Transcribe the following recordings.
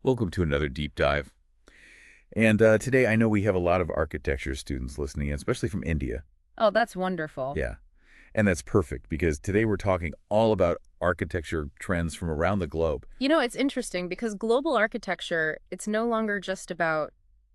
Welcome to another deep dive. And today I know we have a lot of architecture students listening in, especially from India. Oh, that's wonderful. Yeah. And that's perfect because today we're talking all about architecture trends from around the globe. It's interesting because global architecture, it's no longer just about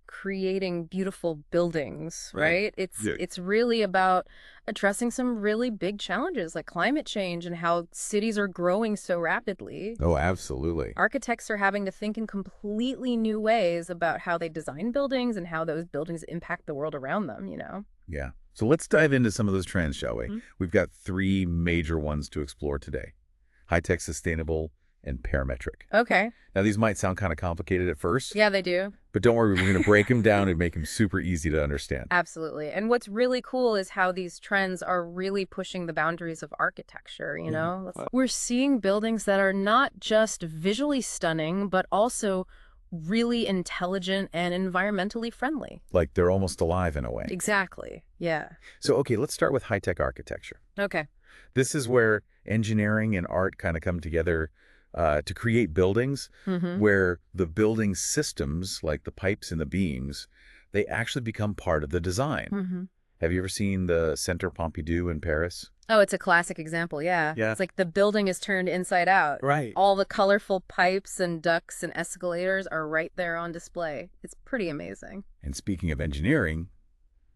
creating beautiful buildings, Right. right? It's Yeah. it's really about addressing some really big challenges like climate change and how cities are growing so rapidly. Oh, absolutely. Architects are having to think in completely new ways about how they design buildings and how those buildings impact the world around them. Yeah. So let's dive into some of those trends, shall we? Mhm. We've got three major ones to explore today. High-tech, sustainable, and parametric. Okay. Now, these might sound kind of complicated at first, Yeah, they do. but don't worry, we're going to break them down and make them super easy to understand. Absolutely. And what's really cool is how these trends are really pushing the boundaries of architecture, you Mhm. know? We're seeing buildings that are not just visually stunning, but also really intelligent and environmentally friendly. Like they're almost alive in a way. Exactly. Yeah. So, okay, let's start with high-tech architecture. Okay. This is where engineering and art kind of come together to create buildings Mm-hmm. where the building systems, like the pipes and the beams, they actually become part of the design. Mm-hmm. Have you ever seen the Centre Pompidou in Paris? Oh, it's a classic example. Yeah. Yeah. It's like the building is turned inside out. Right. All the colorful pipes and ducts and escalators are right there on display. It's pretty amazing. And speaking of engineering,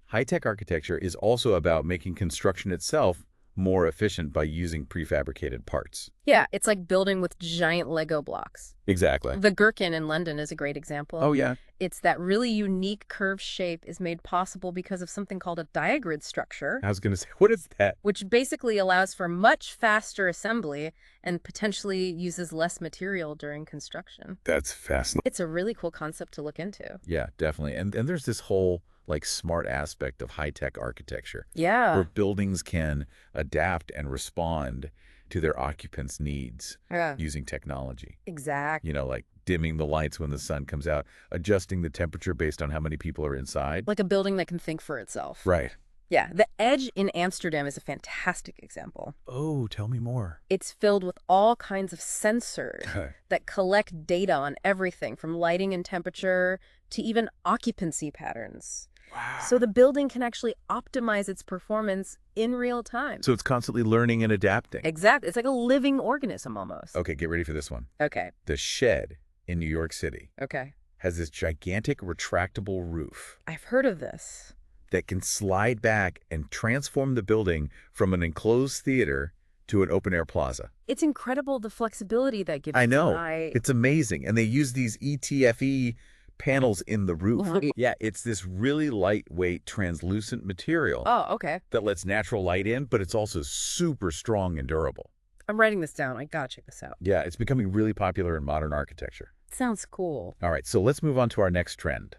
high-tech architecture is also about making construction itself more efficient by using prefabricated parts. Yeah, it's like building with giant Lego blocks. Exactly. The Gherkin in London is a great example. Oh, yeah. It's that really unique curved shape is made possible because of something called a diagrid structure, I was going to say, what is that? which basically allows for much faster assembly and potentially uses less material during construction. That's fascinating. It's a really cool concept to look into. Yeah, definitely. And there's this whole like smart aspect of high-tech architecture Yeah. where buildings can adapt and respond to their occupants' needs Yeah. using technology. Exactly. Like dimming the lights when the sun comes out, adjusting the temperature based on how many people are inside. Like a building that can think for itself. Right. Yeah. The Edge in Amsterdam is a fantastic example. Oh, tell me more. It's filled with all kinds of sensors that collect data on everything from lighting and temperature to even occupancy patterns. Wow. So the building can actually optimize its performance in real time. So it's constantly learning and adapting. Exactly. It's like a living organism almost. Okay, get ready for this one. Okay. The Shed in New York City Okay. has this gigantic retractable roof I've heard of this. that can slide back and transform the building from an enclosed theater to an open-air plaza. It's incredible the flexibility that gives I it. know. It's amazing. And they use these ETFE panels in the roof. Yeah, it's this really lightweight, translucent material Oh, okay. that lets natural light in, but it's also super strong and durable. I'm writing this down. I gotta check this out. Yeah, it's becoming really popular in modern architecture. Sounds cool. All right, so let's move on to our next trend,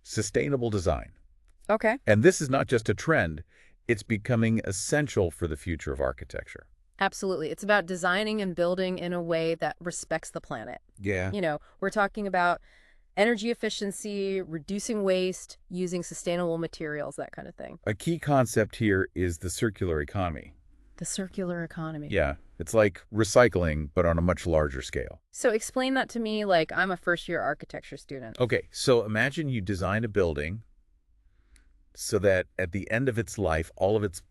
sustainable design. Okay. And this is not just a trend, it's becoming essential for the future of architecture. Absolutely. It's about designing and building in a way that respects the planet. Yeah. We're talking about energy efficiency, reducing waste, using sustainable materials, that kind of thing. A key concept here is the circular economy. The circular economy. Yeah, it's like recycling, but on a much larger scale. So explain that to me like I'm a first-year architecture student. Okay, so imagine you design a building so that at the end of its life, all of its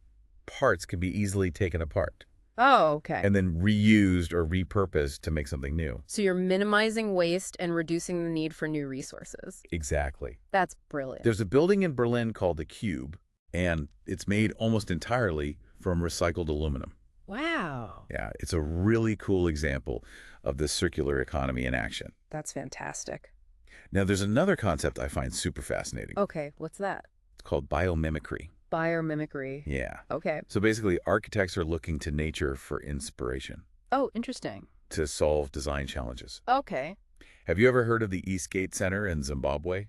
parts can be easily taken apart Oh, okay. and then reused or repurposed to make something new. So you're minimizing waste and reducing the need for new resources. Exactly. That's brilliant. There's a building in Berlin called the Cube, and it's made almost entirely from recycled aluminum. Wow. Yeah, it's a really cool example of the circular economy in action. That's fantastic. Now, there's another concept I find super fascinating. Okay, what's that? It's called biomimicry. Biomimicry. Yeah. Okay. So basically, architects are looking to nature for inspiration Oh, interesting. to solve design challenges. Okay. Have you ever heard of the Eastgate Center in Zimbabwe?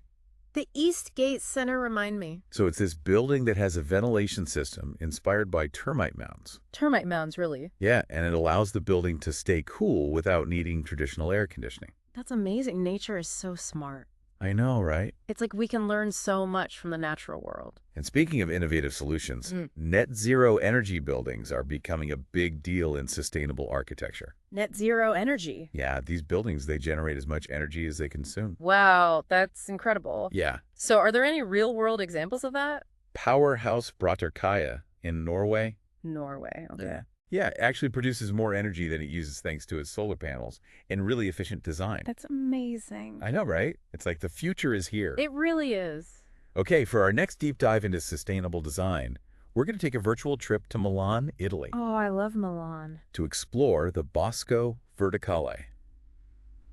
The Eastgate Center, remind me. So it's this building that has a ventilation system inspired by termite mounds. Termite mounds, really. Yeah, and it allows the building to stay cool without needing traditional air conditioning. That's amazing. Nature is so smart. I know, right? It's like we can learn so much from the natural world. And speaking of innovative solutions, net zero energy buildings are becoming a big deal in sustainable architecture. Net zero energy. Yeah, these buildings, they generate as much energy as they consume. Wow, that's incredible. Yeah. So are there any real-world examples of that? Powerhouse Braterkaya in Norway. Norway, okay. Yeah, it actually produces more energy than it uses thanks to its solar panels and really efficient design. That's amazing. I know, right? It's like the future is here. It really is. Okay, for our next deep dive into sustainable design, we're going to take a virtual trip to Milan, Italy, Oh, I love Milan. to explore the Bosco Verticale,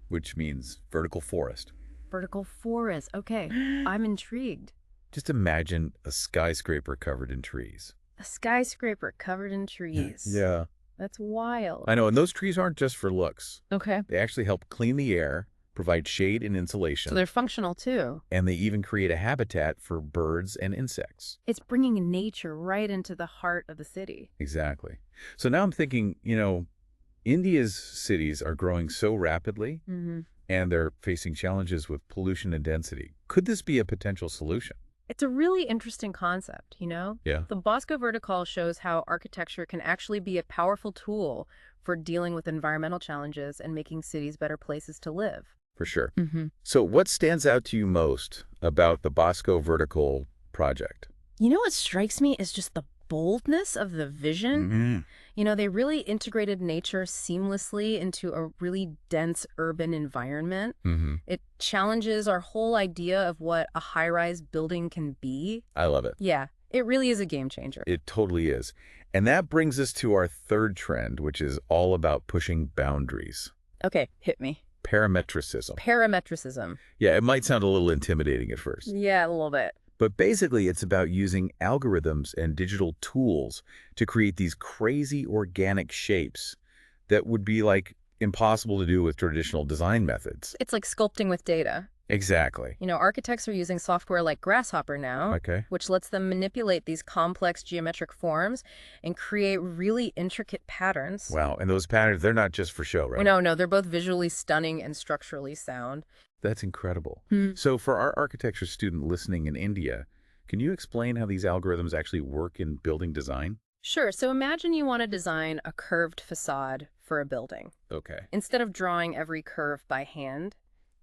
which means vertical forest. Vertical forest. Okay, I'm intrigued. Just imagine a skyscraper covered in trees. A skyscraper covered in trees. Yeah. That's wild. I know, and those trees aren't just for looks. Okay. They actually help clean the air, provide shade and So insulation, they're functional too. and they even create a habitat for birds and insects. It's bringing nature right into the heart of the city. Exactly. So now I'm thinking, India's cities are growing so rapidly, and they're facing challenges with pollution and density. Could this be a potential solution? It's a really interesting concept, you know? Yeah. The Bosco Vertical shows how architecture can actually be a powerful tool for dealing with environmental challenges and making cities better places to live. For sure. Mm-hmm. So what stands out to you most about the Bosco Vertical project? You know what strikes me is just the boldness of the vision. You know, they really integrated nature seamlessly into a really dense urban environment. It challenges our whole idea of what a high-rise building can be. I love it. Yeah, it really is a game changer. It totally is. And that brings us to our third trend, which is all about pushing boundaries. Okay, hit me. Parametricism. Parametricism. Yeah, it might sound a little intimidating at first. Yeah, a little bit. But basically, it's about using algorithms and digital tools to create these crazy organic shapes that would be like impossible to do with traditional design methods. It's like sculpting with data. Exactly. You know, architects are using software like Grasshopper now, Okay. which lets them manipulate these complex geometric forms and create really intricate patterns. Wow. And those patterns, they're not just for show, right? No, they're both visually stunning and structurally sound. That's incredible. So for our architecture student listening in India, can you explain how these algorithms actually work in building design? Sure, so imagine you want to design a curved facade for a building. Okay. Instead of drawing every curve by hand,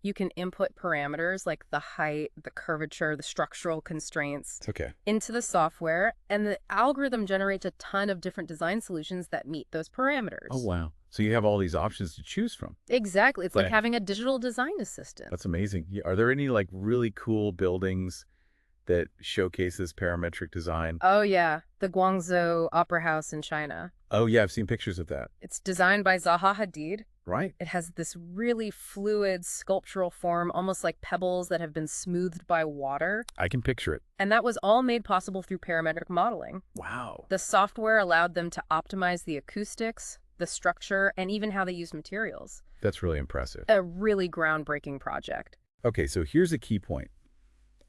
you can input parameters like the height, the curvature, the structural constraints Okay. into the software, and the algorithm generates a ton of different design solutions that meet those parameters. Oh, wow. So you have all these options to choose from. Exactly. It's like Right. having a digital design assistant. That's amazing. Are there any like really cool buildings that showcase this parametric design? Oh, yeah. The Guangzhou Opera House in China. Oh, yeah, I've seen pictures of that. It's designed by Zaha Hadid. Right. It has this really fluid sculptural form, almost like pebbles that have been smoothed by water. I can picture it. And that was all made possible through parametric modeling. Wow. The software allowed them to optimize the acoustics, the structure, and even how they use materials. That's really impressive. A really groundbreaking project. Okay, so here's a key point.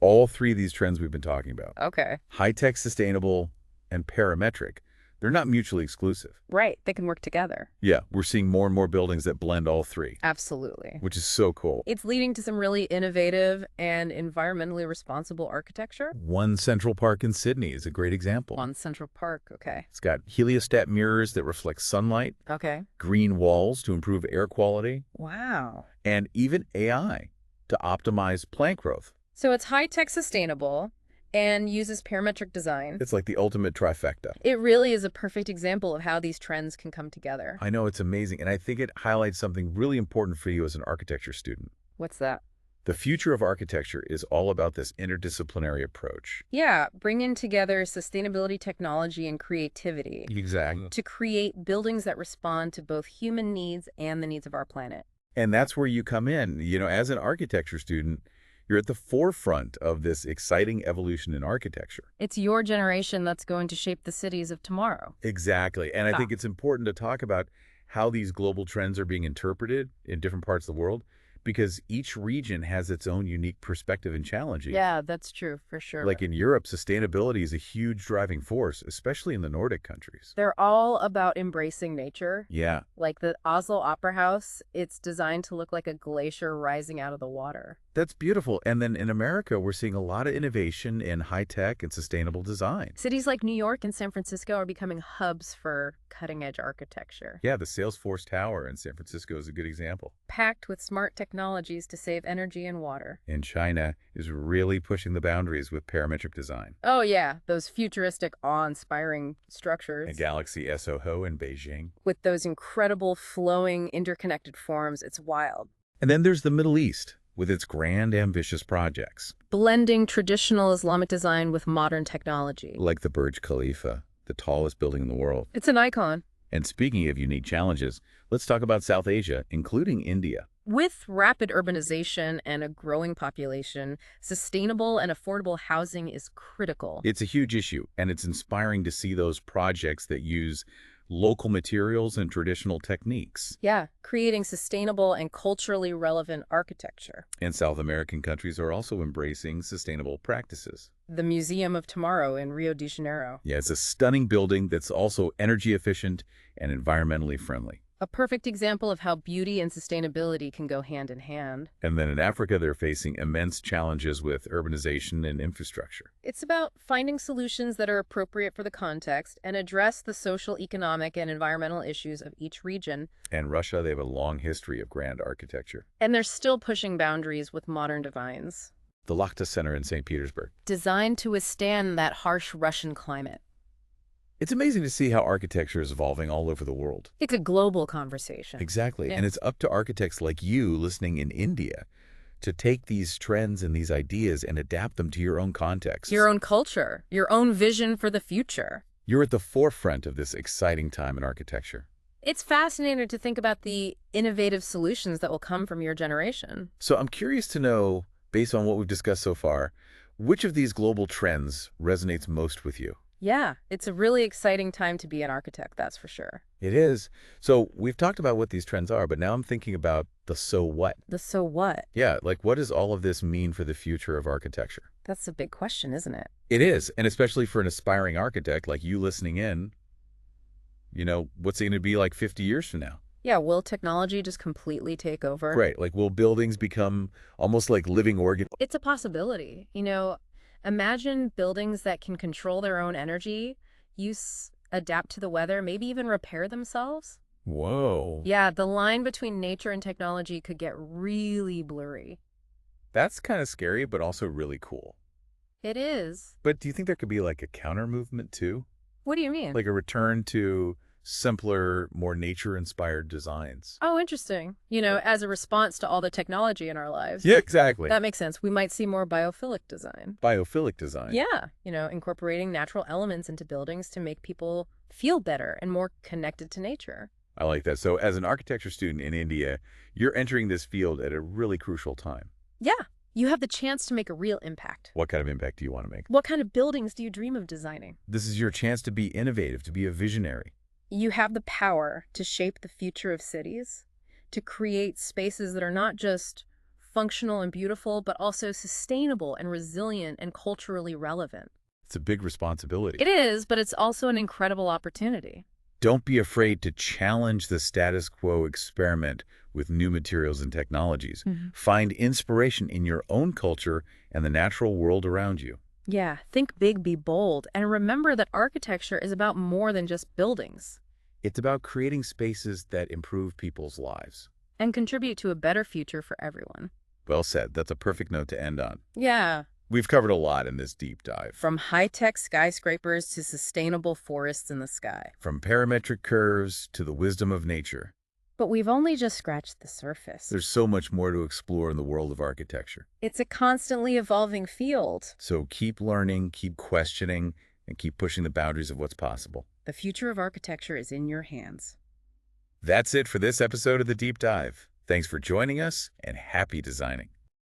All three of these trends we've been talking about, Okay. high-tech, sustainable, and parametric, they're not mutually exclusive. Right. They can work together. Yeah, we're seeing more and more buildings that blend all three, Absolutely. which is so cool. It's leading to some really innovative and environmentally responsible architecture. One Central Park in Sydney is a great example. On Central Park. Okay. It's got heliostat mirrors that reflect sunlight, Okay. green walls to improve air quality, Wow. and even AI to optimize plant growth. So it's high-tech sustainable and uses parametric design. It's like the ultimate trifecta. It really is a perfect example of how these trends can come together. I know, it's amazing, and I think it highlights something really important for you as an architecture student. What's that? The future of architecture is all about this interdisciplinary approach. Yeah, bringing together sustainability, technology, and creativity Exactly. to create buildings that respond to both human needs and the needs of our planet. And that's where you come in. As an architecture student, you're at the forefront of this exciting evolution in architecture. It's your generation that's going to shape the cities of tomorrow. Exactly. And I think it's important to talk about how these global trends are being interpreted in different parts of the world, because each region has its own unique perspective and challenging. Yeah, that's true for sure. Like in Europe, sustainability is a huge driving force, especially in the Nordic countries. They're all about embracing nature. Yeah, Like the Oslo Opera House, it's designed to look like a glacier rising out of the water. that's beautiful. And then in America, we're seeing a lot of innovation in high-tech and sustainable design. Cities like New York and San Francisco are becoming hubs for cutting-edge architecture, Yeah, the Salesforce Tower in San Francisco is a good example. packed with smart technologies to save energy and water. And China is really pushing the boundaries with parametric design. Oh yeah, those futuristic, awe-inspiring structures. And Galaxy SOHO in Beijing. With those incredible flowing interconnected forms, it's wild. And then there's the Middle East with its grand, ambitious projects. Blending traditional Islamic design with modern technology. Like the Burj Khalifa, the tallest building in the world. It's an icon. And speaking of unique challenges, let's talk about South Asia, including India. With rapid urbanization and a growing population, sustainable and affordable housing is critical. It's a huge issue, and it's inspiring to see those projects that use local materials and traditional techniques. Yeah, creating sustainable and culturally relevant architecture. And South American countries are also embracing sustainable practices. The Museum of Tomorrow in Rio de Janeiro. Yeah, it's a stunning building that's also energy efficient and environmentally friendly. A perfect example of how beauty and sustainability can go hand in hand. And then in Africa, they're facing immense challenges with urbanization and infrastructure. It's about finding solutions that are appropriate for the context and address the social, economic, and environmental issues of each region. And Russia, they have a long history of grand architecture. And they're still pushing boundaries with modern designs. The Lakhta Center in St. Petersburg. Designed to withstand that harsh Russian climate. It's amazing to see how architecture is evolving all over the world. It's a global conversation. Exactly. Yeah. And it's up to architects like you listening in India to take these trends and these ideas and adapt them to your own context. Your own culture, your own vision for the future. You're at the forefront of this exciting time in architecture. It's fascinating to think about the innovative solutions that will come from your generation. So I'm curious to know, based on what we've discussed so far, which of these global trends resonates most with you? Yeah, it's a really exciting time to be an architect, that's for sure. It is. So we've talked about what these trends are, but now I'm thinking about the so what. The so what? Yeah, like what does all of this mean for the future of architecture? That's a big question, isn't it? It is, and especially for an aspiring architect like you listening in, what's it going to be like 50 years from now? Yeah, will technology just completely take over? Right, like will buildings become almost like living organisms? It's a possibility. Imagine buildings that can control their own energy, adapt to the weather, maybe even repair themselves. Whoa. Yeah, the line between nature and technology could get really blurry. That's kind of scary, but also really cool. It is. But do you think there could be like a counter movement too? What do you mean? Like a return to simpler, more nature-inspired designs? Oh, interesting. As a response to all the technology in our lives. Yeah, exactly. That makes sense. We might see more biophilic design. Biophilic design. Yeah, incorporating natural elements into buildings to make people feel better and more connected to nature. I like that. So as an architecture student in India, you're entering this field at a really crucial time. Yeah, you have the chance to make a real impact. What kind of impact do you want to make? What kind of buildings do you dream of designing? This is your chance to be innovative, to be a visionary. You have the power to shape the future of cities, to create spaces that are not just functional and beautiful, but also sustainable and resilient and culturally relevant. It's a big responsibility. It is, but it's also an incredible opportunity. Don't be afraid to challenge the status quo, experiment with new materials and technologies. Find inspiration in your own culture and the natural world around you. Yeah, think big, be bold, and remember that architecture is about more than just buildings. It's about creating spaces that improve people's lives. And contribute to a better future for everyone. Well said. That's a perfect note to end on. Yeah. We've covered a lot in this deep dive. From high-tech skyscrapers to sustainable forests in the sky. From parametric curves to the wisdom of nature. But we've only just scratched the surface. There's so much more to explore in the world of architecture. It's a constantly evolving field. So keep learning, keep questioning, and keep pushing the boundaries of what's possible. The future of architecture is in your hands. That's it for this episode of The Deep Dive. Thanks for joining us, and happy designing.